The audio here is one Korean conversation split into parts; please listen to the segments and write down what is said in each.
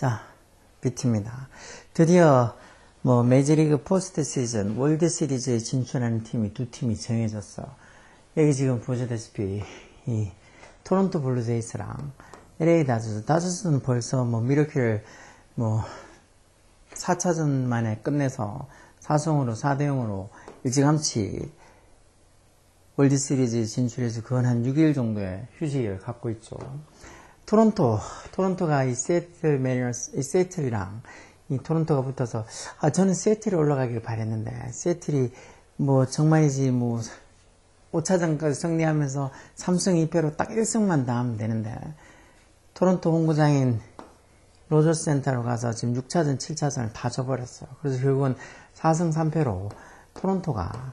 자, 비트입니다. 드디어 메이저리그 포스트 시즌 월드 시리즈에 진출하는 팀이 두 팀이 정해졌어. 여기 지금 보시다시피 이 토론토 블루제이스랑 LA 다저스는 벌써 미러키를 4차전 만에 끝내서 4승으로 4대0으로 일찌감치 월드 시리즈 진출해서 그건 한 6일 정도의 휴식을 갖고 있죠. 토론토가 이 세틀이랑 이 토론토가 붙어서, 저는 세틀이 올라가길 바랬는데, 세틀이 정말이지 5차전까지 승리하면서 3승 2패로 딱 1승만 더 하면 되는데, 토론토 홈구장인 로저스 센터로 가서 지금 6차전, 7차전을 다 져버렸어요. 그래서 결국은 4승 3패로 토론토가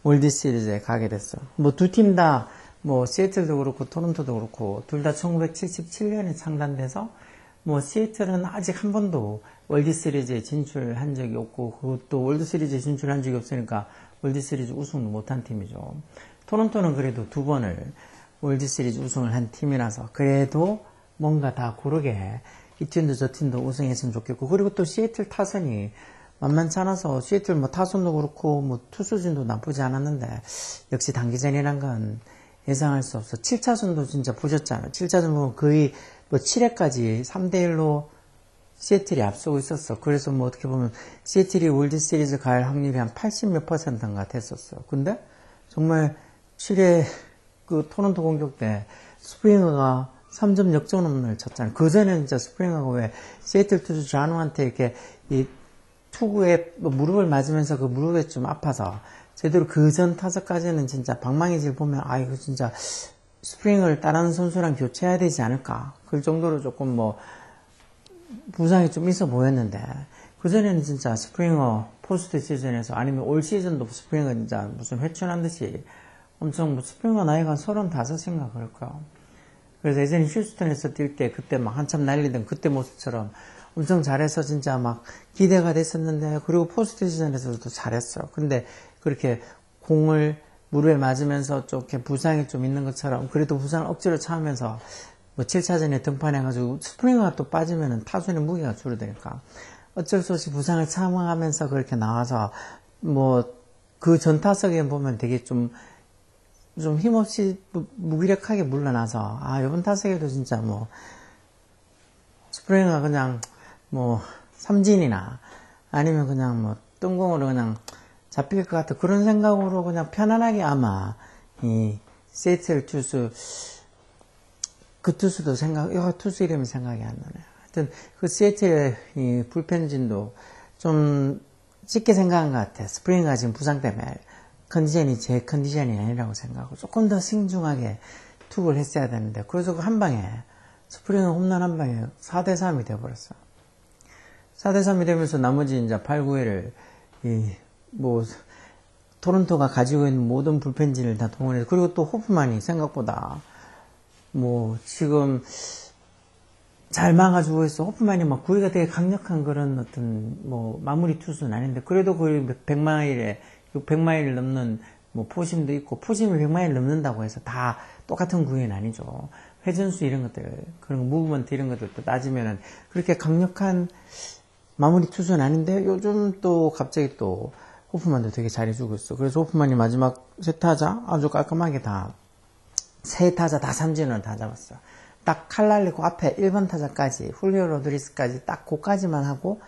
월드 시리즈에 가게 됐어요. 두 팀 다, 시애틀도 그렇고, 토론토도 그렇고, 둘 다 1977년에 창단돼서, 시애틀은 아직 한 번도 월드 시리즈에 진출한 적이 없고, 그것도 월드 시리즈에 진출한 적이 없으니까, 월드 시리즈 우승도 못한 팀이죠. 토론토는 그래도 두 번을 월드 시리즈 우승을 한 팀이라서, 그래도 뭔가 다 고르게, 이 팀도 저 팀도 우승했으면 좋겠고, 그리고 또 시애틀 타선이 만만치 않아서, 시애틀 타선도 그렇고, 투수진도 나쁘지 않았는데, 역시 단기전이란 건 예상할 수 없어. 7차전도 진짜 보셨잖아요. 7차전 보면 거의 7회까지 3대1로 시애틀이 앞서고 있었어. 그래서 어떻게 보면 시애틀이 월드 시리즈 갈 확률이 한 80몇 %인가 됐었어요. 근데 정말 7회 그 토론토 공격 때 스프링어가 3점 역전 홈런을 쳤잖아요. 그 전에 진짜 스프링어가 왜 시애틀 투수 좌누한테 이렇게 이 투구에 무릎을 맞으면서 그 무릎에 좀 아파서 제대로 그 전 타석까지는 진짜 방망이질 보면 이거 진짜 스프링을 다른 선수랑 교체해야 되지 않을까. 그 정도로 조금 부상이 좀 있어 보였는데, 그전에는 진짜 스프링어 포스트 시즌에서 아니면 올 시즌도 스프링어 진짜 무슨 회춘한 듯이 엄청 스프링어 나이가 35인가 그럴 거야. 그래서 예전에 휴스턴에서 뛸 때 그때 한참 날리던 그때 모습처럼 엄청 잘해서 진짜 기대가 됐었는데, 그리고 포스트 시즌에서도 잘했어. 근데 그렇게 공을 무릎에 맞으면서 좀 이렇게 부상이 좀 있는 것처럼, 그래도 부상을 억지로 참으면서 7차전에 등판해가지고 스프링어가 또 빠지면은 타순의 무게가 줄어드니까 어쩔 수 없이 부상을 참아가면서 그렇게 나와서 그 전 타석에 보면 되게 좀 힘없이 무기력하게 물러나서 이번 타석에도 진짜 스프링어가 그냥 삼진이나 아니면 그냥 뜬공으로 그냥 잡힐 것 같아. 그런 생각으로 그냥 편안하게 아마 이 세틀 투수 그 투수도 투수 이름이 생각이 안 나네요. 하여튼 그 시애틀의 이 불펜진도 좀 쉽게 생각한 것 같아. 스프링어가 지금 부상 때문에 컨디션이 제 컨디션이 아니라고 생각하고 조금 더 신중하게 투구를 했어야 되는데, 그래서 그 한 방에 스프링어 홈런 한 방에 4대3이 돼버렸어. 4대3이 되면서 나머지 이제 8, 9회를 토론토가 가지고 있는 모든 불펜진을 다 동원해서, 그리고 또 호프만이 생각보다 지금 잘 막아주고 있어. 호프만이 구위가 되게 강력한 그런 어떤 마무리 투수는 아닌데, 그래도 거의 600마일을 넘는 포심도 있고, 포심이 100마일 넘는다고 해서 다 똑같은 구위는 아니죠. 회전수 이런 것들, 그런 무브먼트 이런 것들도 따지면은 그렇게 강력한 마무리 투수는 아닌데, 요즘 또 갑자기 또 호프만도 되게 잘해주고 있어. 그래서 호프만이 마지막 세 타자 아주 깔끔하게 세 타자 다 삼진을 다 잡았어. 딱 칼 날리고 앞에 1번 타자까지, 훌리오 로드리스까지 딱 그까지만 하고,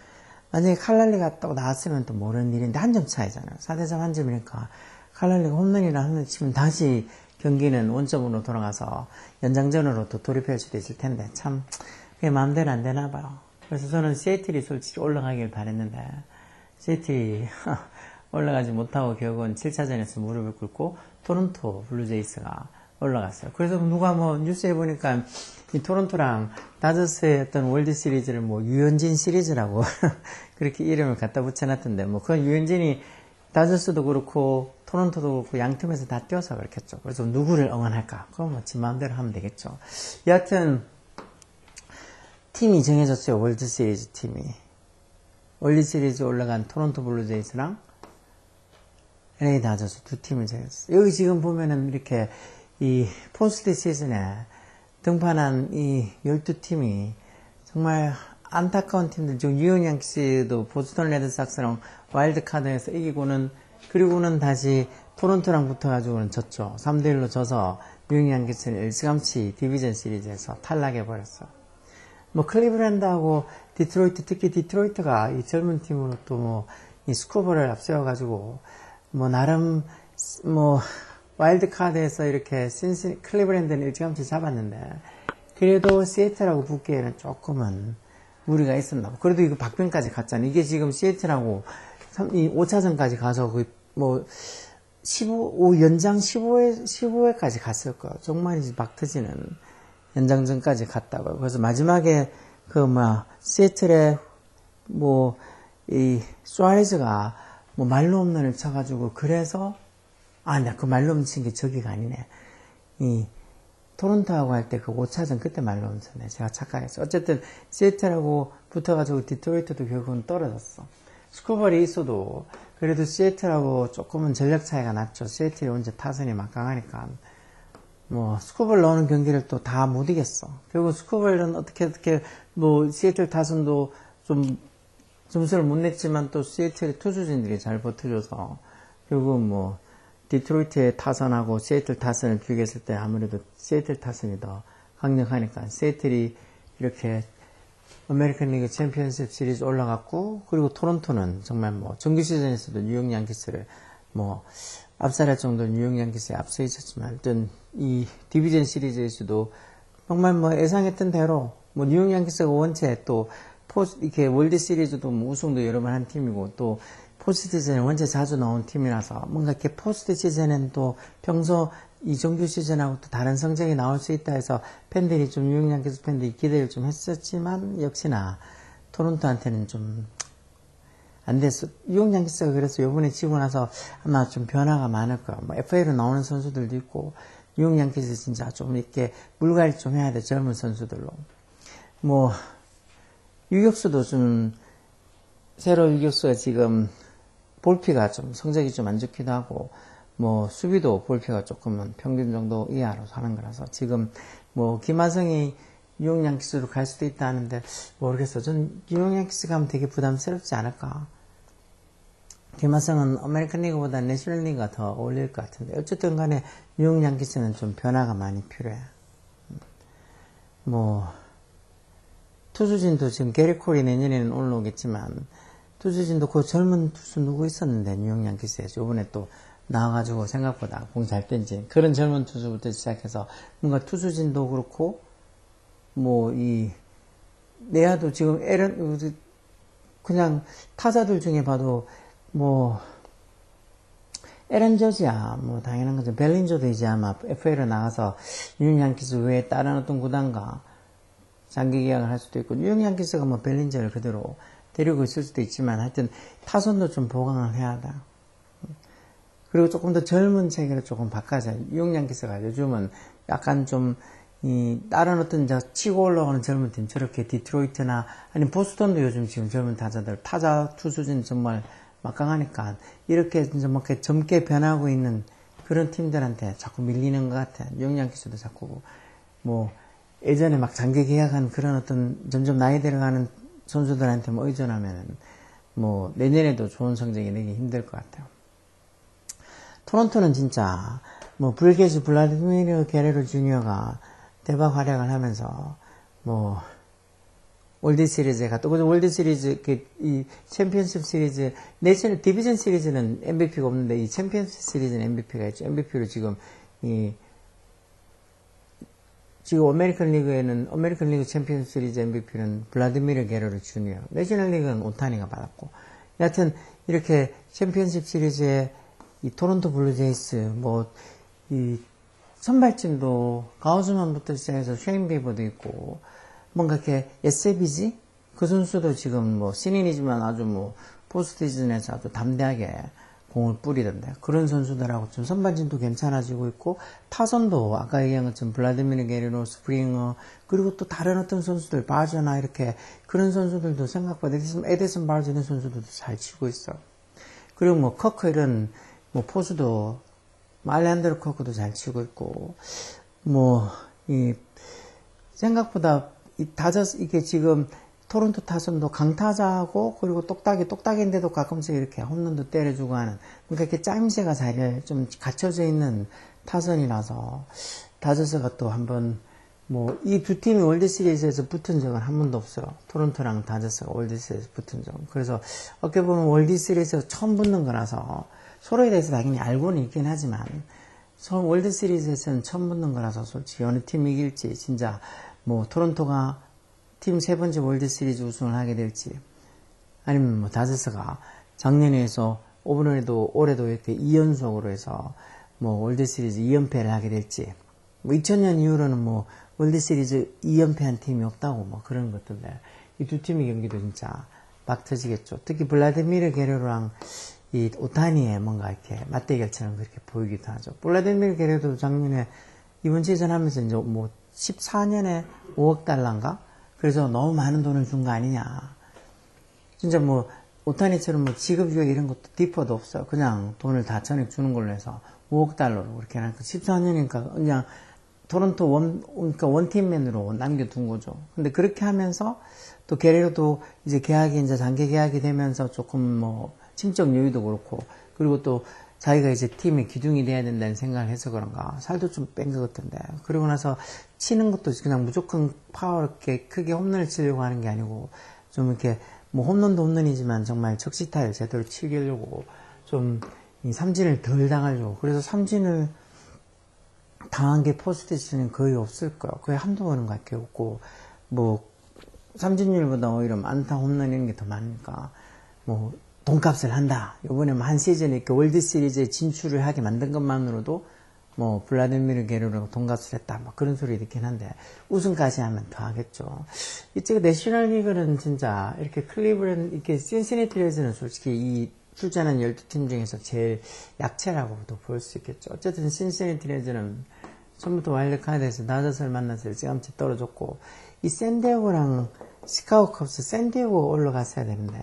만약에 칼 날리가 또 나왔으면 또 모르는 일인데, 한 점 차이잖아요. 4대3 한 점이니까 칼 날리가 홈런이나 홈런 치면 다시 경기는 원점으로 돌아가서 연장전으로 또 돌입할 수도 있을 텐데, 참 그게 마음대로 안 되나 봐요. 그래서 저는 시애틀이 솔직히 올라가길 바랬는데, 시애틀이 올라가지 못하고 결국은 7차전에서 무릎을 꿇고 토론토 블루제이스가 올라갔어요. 그래서 누가 뉴스에 보니까 이 토론토랑 다저스의 어떤 월드 시리즈를 유현진 시리즈라고 그렇게 이름을 갖다 붙여놨던데, 그건 유현진이 다저스도 그렇고 토론토도 그렇고 양 팀에서 다 뛰어서 그렇겠죠. 그래서 누구를 응원할까? 그럼 지 마음대로 하면 되겠죠. 여하튼 팀이 정해졌어요. 월드 시리즈 팀이. 월드 시리즈 올라간 토론토 블루제이스랑 LA 다저스 두 팀을 정했어요. 여기 지금 보면은 이렇게 이 포스트 시즌에 등판한 이 12팀이 정말 안타까운 팀들 중 뉴욕 양키스도 보스턴 레드삭스랑 와일드카드에서 이기고는 그리고는 다시 토론토랑 붙어가지고는 졌죠. 3대1로 져서 뉴욕 양키스는 일찌감치 디비전 시리즈에서 탈락해버렸어. 뭐 클리브랜드하고 디트로이트, 특히 디트로이트가 이 젊은 팀으로 또 뭐 이 스코버를 앞세워가지고 뭐 나름 뭐 와일드카드에서 이렇게 클리브랜드는 일찌감치 잡았는데 그래도 시애틀하고 붙기에는 조금은 무리가 있었나 봐. 그래도 이거 박빙까지 갔잖아. 이게 지금 시애틀하고 5차전까지 가서 뭐 연장 15회까지 갔을 거야. 정말 막 터지는 연장전까지 갔다고요. 그래서 마지막에 시애틀에 이 수아레즈가 뭐 말로 홈런을 쳐가지고 그래서 나 그 말로 홈런 친 게 저기가 아니네. 이 토론토하고 할 때 그 5차전 그때 말로 홈런 쳤네. 제가 착각했어. 어쨌든 시애틀하고 붙어가지고 디트로이트도 결국은 떨어졌어. 스코벌이 있어도 그래도 시애틀하고 조금은 전력 차이가 났죠. 시애틀이 언제 타선이 막강하니까. 뭐 스코벌 넣는 경기를 또 다 못 이겼어. 결국 스코벌은 어떻게 시애틀 타선도 좀 점수를 못 냈지만 또 시애틀의 투수진들이 잘 버텨줘서 결국 디트로이트의 타선하고 시애틀 타선을 비교했을 때 아무래도 시애틀 타선이 더 강력하니까 시애틀이 이렇게 아메리칸 리그 챔피언십 시리즈 올라갔고 그리고 토론토는 정말 정규 시즌에서도 뉴욕 양키스를 압살할 정도로 뉴욕 양키스에 앞서 있었지만 하여튼 이 디비전 시리즈에서도 정말 예상했던 대로 뉴욕 양키스가 원체 또 이렇게 월드 시리즈도 우승도 여러 번 한 팀이고 또 포스트 시즌에 원체 자주 나온 팀이라서 뭔가 이렇게 포스트 시즌에는 또 평소 이 정규 시즌하고 또 다른 성적이 나올 수 있다 해서 팬들이 좀 뉴욕 양키스 팬들이 기대를 좀 했었지만 역시나 토론토한테는 좀 안 됐어. 뉴욕 양키스가 그래서 요번에 지고 나서 아마 좀 변화가 많을 거야. FA로 나오는 선수들도 있고 뉴욕 양키스 진짜 좀 이렇게 물갈이 좀 해야 돼. 젊은 선수들로. 유격수도 좀 새로 유격수가 지금 볼피가 좀 성적이 좀 안 좋기도 하고 수비도 볼피가 조금은 평균 정도 이하로 하는 거라서 지금 김하성이 뉴욕 양키스로 갈 수도 있다 하는데 모르겠어. 전 뉴욕 양키스 가면 되게 부담스럽지 않을까. 김하성은 아메리칸 리그보다 내셔널 리그가 더 어울릴 것 같은데 어쨌든 간에 뉴욕 양키스는 좀 변화가 많이 필요해. 투수진도 지금 게리 콜이 내년에는 올라오겠지만 투수진도 그 젊은 투수 누구 있었는데 뉴욕 양키스에서 요번에 또 나와가지고 생각보다 공 잘 던진 그런 젊은 투수부터 시작해서 뭔가 투수진도 그렇고 내야도 지금 그냥 타자들 중에 봐도 에런 저지야 당연한 거죠. 벨린저도 이제 아마 FA로 나가서 뉴욕 양키스 외에 다른 어떤 구단과 장기 계약을 할 수도 있고 뉴욕 양키스가 벨린저를 그대로 데리고 있을 수도 있지만 하여튼 타선도 좀 보강을 해야 한다. 그리고 조금 더 젊은 체계를 조금 바꿔서 뉴욕 양키스가 요즘은 약간 좀 다른 어떤 치고 올라오는 젊은 팀 저렇게 디트로이트나 아니면 보스턴도 요즘 지금 젊은 타자 투수진 정말 막강하니까 이렇게 젊게 변하고 있는 그런 팀들한테 자꾸 밀리는 것 같아. 뉴욕 양키스도 자꾸 예전에 장기 계약한 그런 어떤 점점 나이 들어가는 선수들한테 의존하면은 내년에도 좋은 성적이 내기 힘들 것 같아요. 토론토는 진짜 불게지 블라디미르 게레로 주니어가 대박 활약을 하면서 월드 시리즈에 갔다. 그래서 월드 시리즈 이 챔피언십 시리즈 내셔널 디비전 시리즈는 MVP가 없는데 이 챔피언십 시리즈는 MVP가 있죠. MVP로 지금 아메리칸 리그 챔피언 시리즈 MVP는 블라디미르 게레로 주니어, 내셔널 리그는 오타니가 받았고, 여하튼 이렇게 챔피언십 시리즈에 이 토론토 블루제이스 이 선발진도 가우즈만부터 시작해서 쉐인 비버도 있고 뭔가 이렇게 SABG 그 선수도 지금 신인이지만 아주 포스트 시즌에서 아주 담대하게 공을 뿌리던데 그런 선수들하고 좀 선발진도 괜찮아지고 있고 타선도 아까 얘기한 것처럼 블라디미르 게레로, 스프링어 그리고 또 다른 어떤 선수들 바저나 이렇게 그런 선수들도 생각보다 에디슨 바저 이런 선수들도 잘 치고 있어. 그리고 커커 이런 포수도 알레한드로 커커도 잘 치고 있고 생각보다 이게 지금 토론토 타선도 강타자하고 그리고 똑딱인데도 가끔씩 이렇게 홈런도 때려주고 하는, 그러니까 이렇게 짜임새가 잘 좀 갖춰져 있는 타선이라서 다저스가 또 한번 뭐 이 두 팀이 월드시리즈에서 붙은 적은 한 번도 없어요. 토론토랑 다저스가 월드시리즈에서 붙은 적. 그래서 어떻게 보면 월드시리즈에서 처음 붙는 거라서 서로에 대해서 당연히 알고는 있긴 하지만 월드시리즈에서는 처음 붙는 거라서 솔직히 어느 팀이 이길지, 진짜 뭐 토론토가 팀 세 번째 월드시리즈 우승을 하게 될지, 아니면 뭐 다저스가 작년에 해서 올해도 이렇게 2연속으로 해서 뭐 월드시리즈 2연패를 하게 될지, 뭐 2000년 이후로는 뭐 월드시리즈 2연패한 팀이 없다고 뭐 그런 것들인데, 이 두 팀의 경기도 진짜 막 터지겠죠. 특히 블라디미르 게레로랑 이 오타니의 뭔가 이렇게 맞대결처럼 그렇게 보이기도 하죠. 블라디미르 게레로도 작년에 이번 시즌 하면서 이제 뭐 14년에 5억 달러인가? 그래서 너무 많은 돈을 준 거 아니냐. 진짜 뭐 오타니처럼 뭐 지급유예 이런 것도 디퍼도 없어요. 그냥 돈을 다 전액 주는 걸로 해서 5억 달러로 그렇게 하니까 14년이니까 그냥 토론토 그러니까 원팀맨으로 남겨둔 거죠. 근데 그렇게 하면서 또 게레로도 이제 계약이 이제 장기 계약이 되면서 조금 뭐 심적 여유도 그렇고, 그리고 또 자기가 이제 팀의 기둥이 돼야 된다는 생각을 해서 그런가 살도 좀 뺀 것 같던데, 그러고 나서 치는 것도 그냥 무조건 파워 이렇게 크게 홈런을 치려고 하는 게 아니고 좀 이렇게 뭐 홈런도 홈런이지만 정말 적시타를 제대로 치려고 좀 이 삼진을 덜 당하려고. 그래서 삼진을 당한 게 포스트 시즌은 거의 없을 거예요. 거의 한두 번은 밖에 없고, 뭐 삼진율보다 오히려 안타 홈런 이런 게 더 많으니까 뭐 돈값을 한다. 이번에 한 시즌에 이렇게 월드시리즈에 진출을 하게 만든 것만으로도 뭐 블라디미르 게레로가 돈값을 했다. 뭐 그런 소리 듣긴 한데, 우승까지 하면 더 하겠죠. 이쪽 내셔널리그는 진짜 이렇게 클리브랜드, 이렇게 신시내티 레즈는 솔직히 이 출전한 12팀 중에서 제일 약체라고도 볼 수 있겠죠. 어쨌든 신시내티 레즈는 처음부터 와일드카드에서 다저스를 만나서 일찌감치 떨어졌고, 이 샌디에고랑 시카고 컵스, 샌디에고 올라갔어야 되는데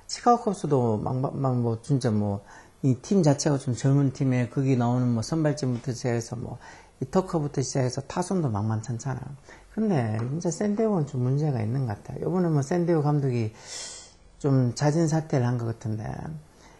시카고 컵스도 뭐 진짜 뭐 이 팀 자체가 좀 젊은 팀에 거기 나오는 뭐 선발진부터 시작해서 뭐 이 터커부터 시작해서 타선도 만만찮잖아. 근데 진짜 샌디에고는 좀 문제가 있는 것 같아요. 이번에 뭐 샌디에고 감독이 좀 잦은 사퇴를 한 것 같은데,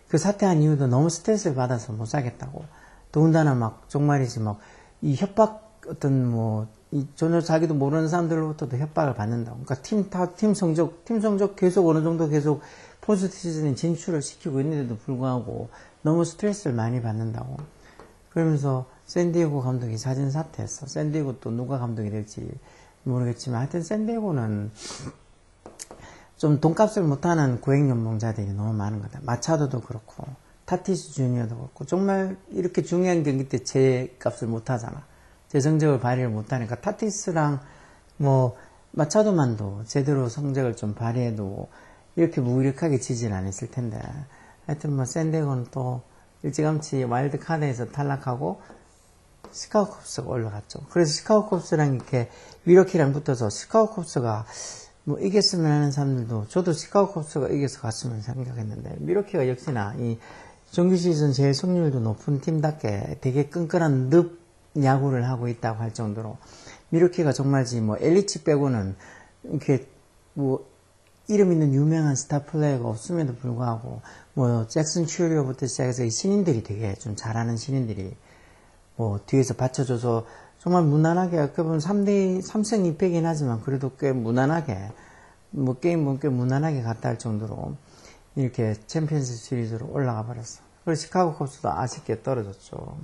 그 사퇴한 이유도 너무 스트레스를 받아서 못 사겠다고. 더군다나 막 정말이지 막 이 협박, 어떤 뭐 이 전혀 자기도 모르는 사람들로부터도 협박을 받는다고. 그러니까 팀 성적 계속 어느 정도 계속 포스트 시즌에 진출을 시키고 있는데도 불구하고 너무 스트레스를 많이 받는다고. 그러면서 샌디에고 감독이 잦은 사퇴했어. 샌디에고 또 누가 감독이 될지 모르겠지만 하여튼 샌디에고는 좀 돈값을 못하는 고액연봉자들이 너무 많은 것 같아요. 마차도도 그렇고 타티스 주니어도 그렇고, 정말 이렇게 중요한 경기 때 제 값을 못하잖아. 제 성적을 발휘를 못하니까. 타티스랑 뭐 마차도만도 제대로 성적을 좀 발휘해도 이렇게 무기력하게 지진 않았을 텐데, 하여튼 뭐 샌디에고는 또 일찌감치 와일드카드에서 탈락하고 시카고 컵스가 올라갔죠. 그래서 시카고 컵스랑 이렇게 미러키랑 붙어서 시카고 컵스가 뭐 이겼으면 하는 사람들도, 저도 시카고 컵스가 이겨서 갔으면 생각했는데, 미러키가 역시나 이 정규 시즌 제일 승률도 높은 팀답게 되게 끈끈한 늪 야구를 하고 있다고 할 정도로, 미러키가 정말지 뭐 엘리치 빼고는 이렇게 뭐 이름 있는 유명한 스타 플레이어가 없음에도 불구하고 뭐 잭슨 츄리오부터 시작해서 이 신인들이 되게 좀 잘하는 신인들이 뭐 뒤에서 받쳐줘서 정말 무난하게, 어떻게 보면 3승 2패긴 하지만 그래도 꽤 무난하게, 뭐 게임 꽤 무난하게 갔다 할 정도로 이렇게 챔피언스 시리즈로 올라가 버렸어. 그리고 시카고 컵스도 아쉽게 떨어졌죠.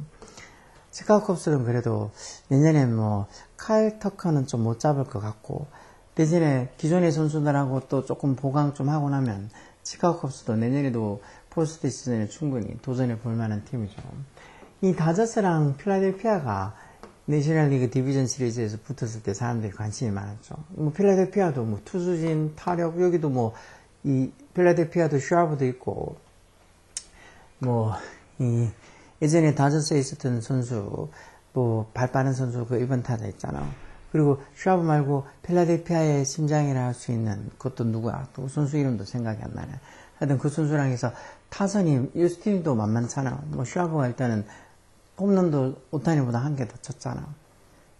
시카고 컵스는 그래도 내년에 뭐 카일 터커는 좀 못 잡을 것 같고, 대신에 기존의 선수들하고 또 조금 보강 좀 하고 나면 시카고 컵스도 내년에도 포스트 시즌에 충분히 도전해 볼 만한 팀이죠. 이 다저스랑 필라델피아가 내셔널리그 디비전 시리즈에서 붙었을 때 사람들이 관심이 많았죠. 뭐 필라델피아도 뭐 투수진, 타력, 여기도 뭐 이 필라델피아도 슈아브도 있고, 뭐 이 예전에 다저스에 있었던 선수, 뭐 발 빠른 선수 그 1번 타자 있잖아. 그리고 슈아브 말고 필라델피아의 심장이라 할 수 있는 그것도 누구야? 또 선수 이름도 생각이 안 나네. 하여튼 그 선수랑 해서 타선이 유스틴도 만만찮아. 뭐 슈아브가 일단은 홈런도 오타니보다 한 개 더 쳤잖아.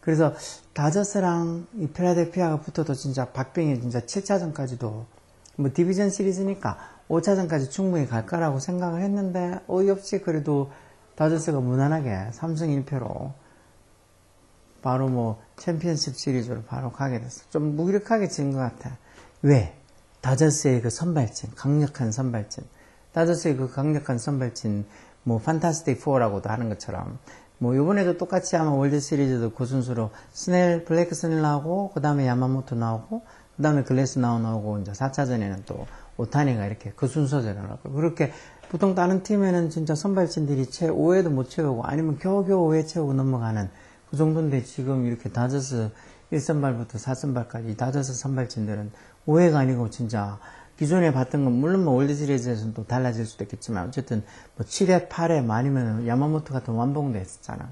그래서 다저스랑 이 필라델피아가 붙어도 진짜 박빙이 진짜 7차전까지도 뭐 디비전 시리즈니까 5차전까지 충분히 갈 거라고 생각을 했는데 어이없이 그래도 다저스가 무난하게 3승 1패로 바로 뭐 챔피언십 시리즈로 바로 가게 됐어. 좀 무기력하게 진 것 같아. 왜? 다저스의 그 선발진, 강력한 선발진. 다저스의 그 강력한 선발진, 뭐 판타스틱 4라고도 하는 것처럼 뭐 요번에도 똑같이 아마 월드 시리즈도 그 순서로 블레이크 스넬 나오고 그 다음에 야마모토 나오고 그 다음에 글래스나우 나오고 이제 4차전에는 또 오타니가 이렇게 그 순서대로 나오고 그렇게 보통 다른 팀에는 진짜 선발진들이 채 5회도 못 채우고 아니면 겨우겨우 5회 채우고 넘어가는 그 정도인데 지금 이렇게 다저스 1선발부터 4선발까지 다저스 선발진들은 5회가 아니고 진짜 기존에 봤던 건 물론 뭐 월드 시리즈에서는 또 달라질 수도 있겠지만 어쨌든 뭐 7회, 8회 아니면 야마모토 같은 완봉도 했었잖아.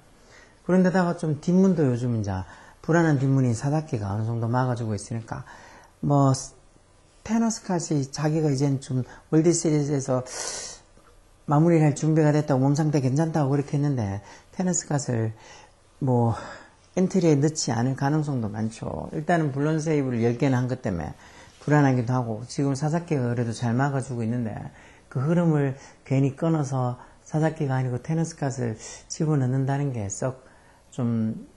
그런데다가 좀 뒷문도 요즘 이제 불안한 뒷문인 사다키가 어느 정도 막아주고 있으니까 뭐 테너스캇이 자기가 이제는 좀 월드 시리즈에서 마무리를 할 준비가 됐다고 몸 상태 괜찮다고 그렇게 했는데 테너스캇을 뭐 엔트리에 넣지 않을 가능성도 많죠. 일단은 블론 세이브를 10개나 한 것 때문에 불안하기도 하고 지금 사사키가 그래도 잘 막아주고 있는데 그 흐름을 괜히 끊어서 사사키가 아니고 테너스캇을 집어넣는다는 게 썩 좀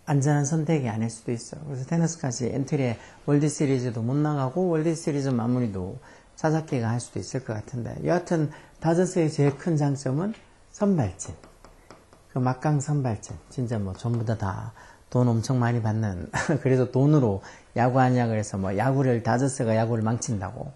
안전한 선택이 아닐 수도 있어요. 그래서 테너스캇이 엔트리에 월드 시리즈도 못 나가고 월드 시리즈 마무리도 사사키가 할 수도 있을 것 같은데 여하튼 다저스의 제일 큰 장점은 선발진. 그 막강 선발진. 진짜 뭐 전부 다 돈 엄청 많이 받는 그래서 돈으로 야구하냐 그래서 뭐 다저스가 야구를 망친다고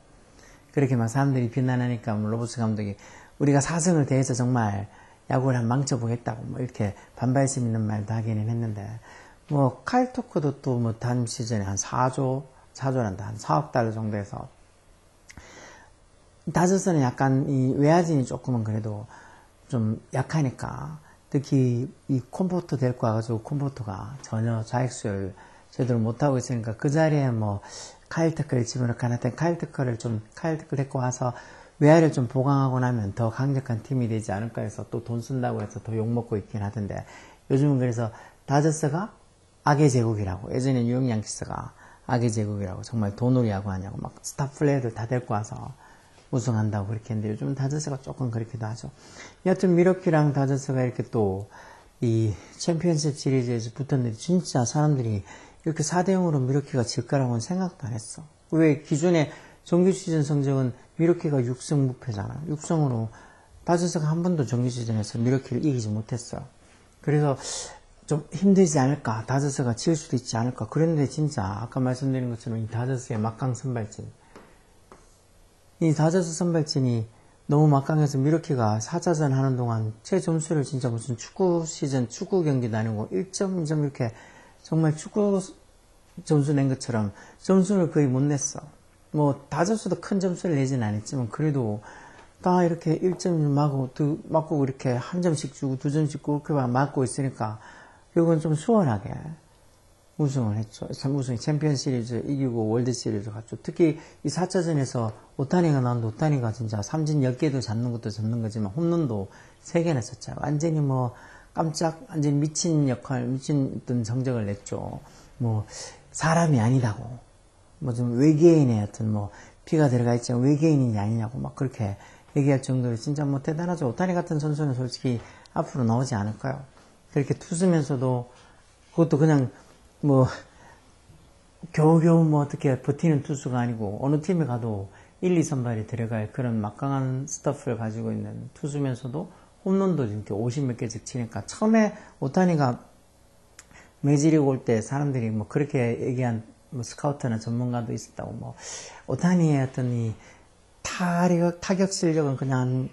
그렇게 막 사람들이 비난하니까 뭐 로버츠 감독이 우리가 4승을 대해서 정말 야구를 한 망쳐보겠다고 뭐 이렇게 반발심 있는 말도 하기는 했는데 뭐 카일 투커도 또 뭐 단 시즌에 한 4조란다 한 4억 달러 정도 해서 다저스는 약간 이 외야진이 조금은 그래도 좀 약하니까 특히 이 콤포트 데리고 와가지고 콤포트가 전혀 좌익수열 제대로 못하고 있으니까 그 자리에 뭐 카일 터커를 집어넣고 하는데 카일 터커를 데리고 와서 외야를 좀 보강하고 나면 더 강력한 팀이 되지 않을까 해서 또 돈 쓴다고 해서 더 욕먹고 있긴 하던데 요즘은 그래서 다저스가 악의 제국이라고 예전에 뉴욕 양키스가 악의 제국이라고 정말 돈으로 야구하냐고 막 스타 플레이어들 다 데리고 와서 우승한다고 그렇게 했는데 요즘 다저스가 조금 그렇기도 하죠. 여하튼 미러키랑 다저스가 이렇게 또 이 챔피언십 시리즈에서 붙었는데 진짜 사람들이 이렇게 4대0으로 미러키가 질 거라고는 생각도 안 했어. 왜 기존에 정규 시즌 성적은 미러키가 6승 무패잖아. 6승으로 다저스가 한 번도 정규 시즌에서 미러키를 이기지 못했어. 그래서 좀 힘들지 않을까. 다저스가 질 수도 있지 않을까. 그랬는데 진짜 아까 말씀드린 것처럼 이 다저스의 막강 선발진 이 다저스 선발진이 너무 막강해서 미러키가 4차전 하는 동안 제 점수를 진짜 무슨 축구 경기도 아니고 1점, 2점 이렇게 정말 축구 점수 낸 것처럼 점수를 거의 못 냈어. 뭐 다저스도 큰 점수를 내진 않았지만 그래도 다 이렇게 1점 맞고 이렇게 한 점씩 주고 2점씩 그렇게 맞고 있으니까 이건 좀 수월하게 우승을 했죠. 우승 챔피언 시리즈 이기고 월드 시리즈 갔죠. 특히 이 4차전에서 오타니가 나왔는데 오타니가 진짜 삼진 10개도 잡는 것도 잡는 거지만 홈런도 3개나 쳤잖아요. 완전히 뭐 완전히 미친 어떤 성적을 냈죠. 뭐 사람이 아니다고 뭐 좀 외계인의 어떤 뭐 피가 들어가 있지만 외계인이 아니냐고 막 그렇게 얘기할 정도로 진짜 뭐 대단하죠. 오타니 같은 선수는 솔직히 앞으로 나오지 않을까요? 그렇게 투수면서도 그것도 그냥 뭐 겨우겨우 뭐 어떻게 버티는 투수가 아니고 어느 팀에 가도 1, 2선발이 들어갈 그런 막강한 스타프를 가지고 있는 투수면서도 홈런도 이렇게 50몇 개씩 치니까 처음에 오타니가 메이저리그 올 때 사람들이 뭐 그렇게 얘기한 뭐 스카우트나 전문가도 있었다고 뭐 오타니의 어떤 이 타격 실력은 그냥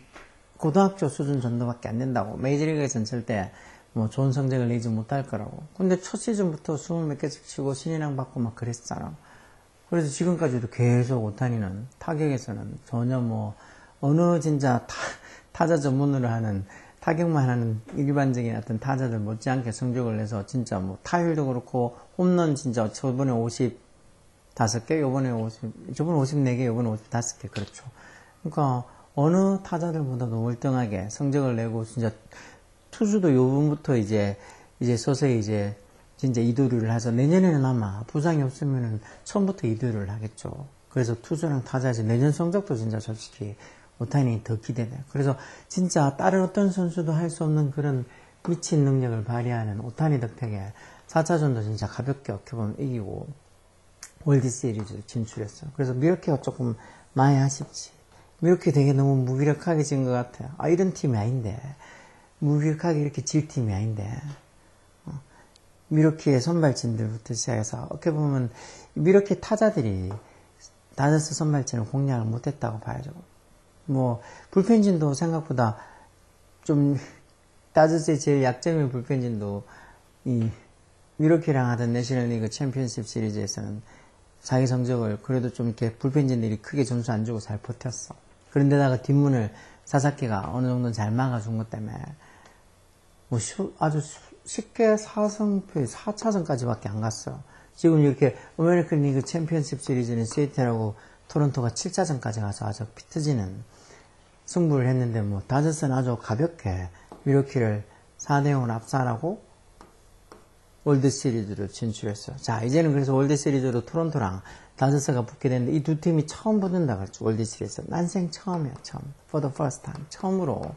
고등학교 수준 정도밖에 안 된다고 메이저리그에서는 절대 뭐 좋은 성적을 내지 못할 거라고. 근데 첫 시즌부터 20몇 개씩 치고 신인왕 받고 막 그랬잖아. 그래서 지금까지도 계속 오타니는 타격에서는 전혀 뭐 어느 진짜 타자 전문으로 하는 타격만 하는 일반적인 어떤 타자들 못지않게 성적을 내서 진짜 뭐 타율도 그렇고 홈런 진짜 저번에 55개, 저번에 54개, 요번에 55개 그렇죠. 그러니까 어느 타자들보다도 월등하게 성적을 내고 진짜 투수도 요번부터 이제 서서히 이제 진짜 이도류를 하죠. 내년에는 아마 부상이 없으면은 처음부터 이도류를 하겠죠. 그래서 투수랑 타자지 내년 성적도 진짜 솔직히 오타니 더 기대돼. 그래서 진짜 다른 어떤 선수도 할 수 없는 그런 미친 능력을 발휘하는 오타니 덕택에 4차전도 진짜 가볍게 어떻게 보면 이기고 월드 시리즈 진출했어요. 그래서 미러키가 조금 많이 아쉽지. 미러키 되게 너무 무기력하게 진 것 같아요. 아, 이런 팀이 아닌데. 무기력하게 이렇게 질 팀이 아닌데. 미러키의 선발진들부터 시작해서 어떻게 보면 미러키 타자들이 다저스 선발진을 공략을 못했다고 봐야죠. 뭐 불펜진도 생각보다 좀 다저스의 제일 약점인 불펜진도 이 미러키랑 하던 내셔널리그 챔피언십 시리즈에서는 자기 성적을 그래도 좀 이렇게 불펜진들이 크게 점수 안 주고 잘 버텼어. 그런데다가 뒷문을 사사키가 어느 정도 잘 막아준 것 때문에 뭐 아주 쉽게 4승패 4차전까지밖에 안 갔어요. 지금 이렇게 아메리칸 리그 챔피언십 시리즈는 시애틀하고 토론토가 7차전까지 가서 아주 피트지는 승부를 했는데 뭐 다저스는 아주 가볍게 미러키를 4대0으로 압살하고 월드 시리즈로 진출했어요. 자, 이제는 그래서 월드 시리즈로 토론토랑 다저스가 붙게 됐는데 이 두 팀이 처음 붙는다 그랬죠. 월드 시리즈. 난생 처음이야, 처음. For the first time. 처음으로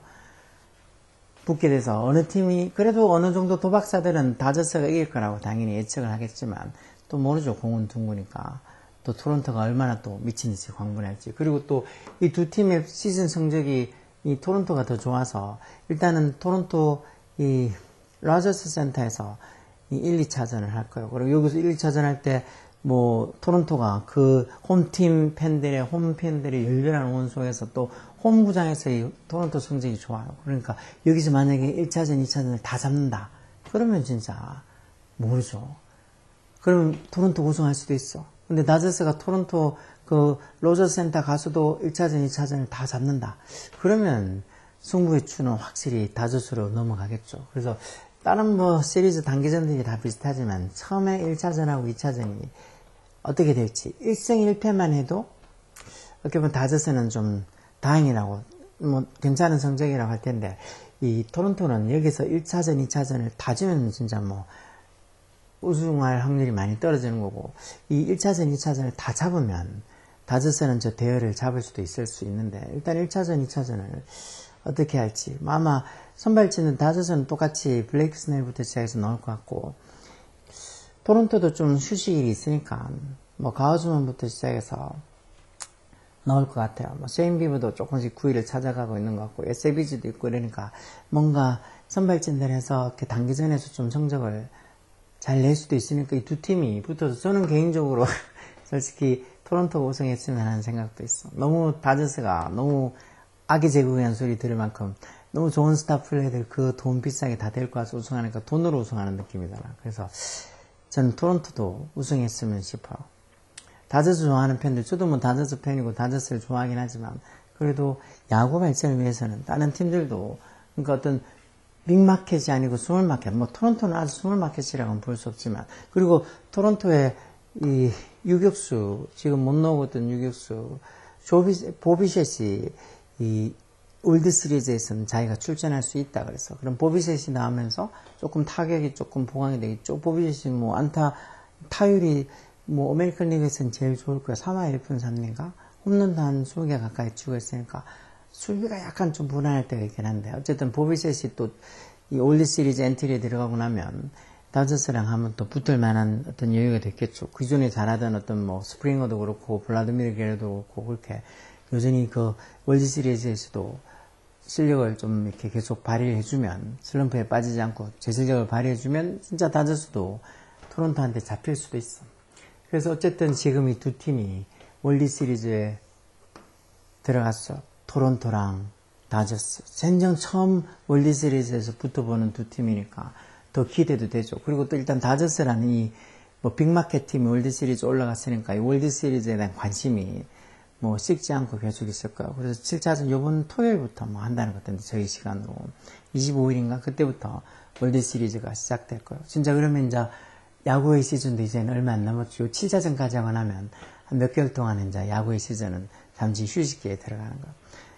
붙게 돼서 어느 팀이 그래도 어느 정도 도박사들은 다저스가 이길 거라고 당연히 예측을 하겠지만 또 모르죠. 공은 둥그니까. 또 토론토가 얼마나 또 미친 듯이 광분할지. 그리고 또 이 두 팀의 시즌 성적이 이 토론토가 더 좋아서 일단은 토론토 이 라저스 센터에서 이 1, 2차전을 할 거예요. 그리고 여기서 1, 2차전 할 때 뭐 토론토가 그 홈팀 팬들의 홈 팬들이 열렬한 응원 속에서 또 홈구장에서 이 토론토 성적이 좋아요. 그러니까 여기서 만약에 1차전, 2차전을 다 잡는다. 그러면 진짜 모르죠. 그러면 토론토 우승할 수도 있어. 근데 다저스가 토론토 그 로저스 센터 가서도 1차전, 2차전을 다 잡는다. 그러면 승부의 추는 확실히 다저스로 넘어가겠죠. 그래서 다른 뭐 시리즈 단기전들이 다 비슷하지만 처음에 1차전하고 2차전이 어떻게 될지 1승 1패만 해도 어떻게 보면 다저스는 좀 다행이라고 뭐 괜찮은 성적이라고 할 텐데 이 토론토는 여기서 1차전 2차전을 다 지면 진짜 뭐 우승할 확률이 많이 떨어지는 거고 이 1차전 2차전을 다 잡으면 다저스는 저 대열을 잡을 수도 있을 수 있는데 일단 1차전 2차전을 어떻게 할지 아마 선발진은 다저스는 똑같이 블레이크 스넬부터 시작해서 나올 것 같고 토론토도 좀 휴식일이 있으니까 뭐 가우즈먼부터 시작해서 나올 것 같아요. 뭐 셰인 비버도 조금씩 9위를 찾아가고 있는 것 같고 SABG도 있고 이러니까 뭔가 선발진들 해서 이렇게 단기전에서 좀 성적을 잘 낼 수도 있으니까 이 두 팀이 붙어서 저는 개인적으로 솔직히 토론토가 우승했으면 하는 생각도 있어. 너무 다저스가 너무 악의 제국이라는 소리 들을 만큼 너무 좋은 스타 플레이들 그 돈 비싸게 다 데리고 와서 우승하니까 돈으로 우승하는 느낌이더라. 그래서 저는 토론토도 우승했으면 싶어요. 다저스 좋아하는 팬들, 저도 뭐 다저스 팬이고 다저스를 좋아하긴 하지만 그래도 야구 발전을 위해서는 다른 팀들도 그러니까 어떤 빅마켓이 아니고 스몰마켓, 뭐 토론토는 아주 스몰마켓이라고는 볼 수 없지만 그리고 토론토의 이 유격수 지금 못 나오고 있던 유격수 보비셋이 이 월드 시리즈에서는 자기가 출전할 수 있다 그래서 그럼 보비셋이 나오면서 조금 타격이 조금 보강이 되겠죠. 보비셋이 뭐 안타 타율이 뭐 아메리칸 리그에서는 제일 좋을 거야. 3할 1푼 3리가 홈런도 한 20개 가까이 치고 있으니까 수비가 약간 좀 불안할 때가 있긴 한데 어쨌든 보비셋이 또 이 월드 시리즈 엔트리에 들어가고 나면 다저스랑 하면 또 붙을 만한 어떤 여유가 됐겠죠. 기존에 잘하던 어떤 뭐 스프링어도 그렇고 블라드미르 게르도 그렇고 그렇게 여전히 그 월드 시리즈에서도 실력을 좀 이렇게 계속 발휘를 해주면 슬럼프에 빠지지 않고 제 실력을 발휘해주면 진짜 다저스도 토론토한테 잡힐 수도 있어. 그래서 어쨌든 지금 이 두 팀이 월드 시리즈에 들어갔어. 토론토랑 다저스. 생전 처음 월드 시리즈에서 붙어보는 두 팀이니까 더 기대도 되죠. 그리고 또 일단 다저스라는 이 뭐 빅마켓 팀이 월드 시리즈 올라갔으니까 이 월드 시리즈에 대한 관심이 뭐 식지 않고 계속 있을 거예요. 그래서 7차전 요번 토요일부터 뭐 한다는 것 같은데 저희 시간으로 25일인가 그때부터 월드 시리즈가 시작될 거예요. 진짜 그러면 이제 야구의 시즌도 이제는 얼마 안 남았죠. 7차전까지 하고 나면 한 몇 개월 동안 이제 야구의 시즌은 잠시 휴식기에 들어가는 거예요.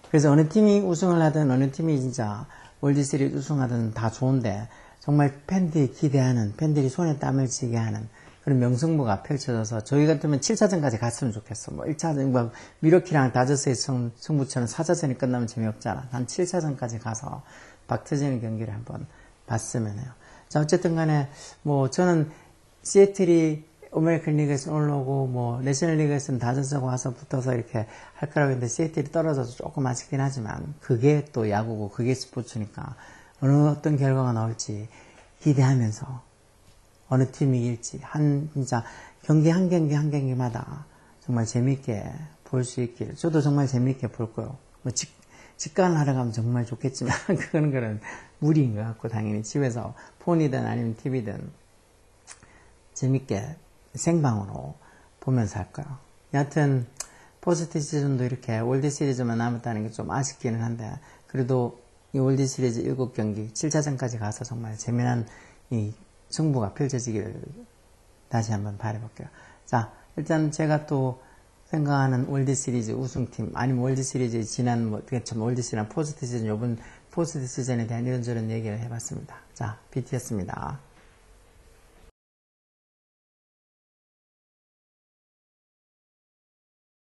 그래서 어느 팀이 우승을 하든 어느 팀이 진짜 월드 시리즈 우승하든 다 좋은데 정말 팬들이 기대하는, 팬들이 손에 땀을 쥐게 하는 그런 명승부가 펼쳐져서 저희 같으면 7차전까지 갔으면 좋겠어. 뭐 1차전, 뭐 미러키랑 다저스의 승부처럼 4차전이 끝나면 재미없잖아. 한 7차전까지 가서 박 터지는 경기를 한번 봤으면 해요. 자, 어쨌든 간에 뭐 저는 시애틀이 아메리칸 리그에서 올라오고 뭐 내셔널 리그에서는 다저스하고 와서 붙어서 이렇게 할 거라고 했는데 시애틀이 떨어져서 조금 아쉽긴 하지만 그게 또 야구고 그게 스포츠니까 어느 어떤 결과가 나올지 기대하면서 어느 팀이 이길지 진짜 경기 한 경기마다 정말 재밌게 볼 수 있길 저도 정말 재밌게 볼 거요. 뭐 직관을 하러 가면 정말 좋겠지만 그거는 무리인 것 같고 당연히 집에서 폰이든 아니면 TV든 재밌게 생방으로 보면서 할 거예요. 여하튼 포스트 시즌도 이렇게 월드 시리즈만 남았다는 게 좀 아쉽기는 한데 그래도 이 월드 시리즈 7경기 7차전까지 가서 정말 재미난 이 승부가 펼쳐지기를 다시 한번 바라볼게요. 자, 일단 제가 또 생각하는 월드 시리즈 우승팀 아니면 월드 시리즈 지난 월드 시리즈 포스트 시즌 요번 포스트 시즌에 대한 이런저런 얘기를 해봤습니다. 자, BT였습니다.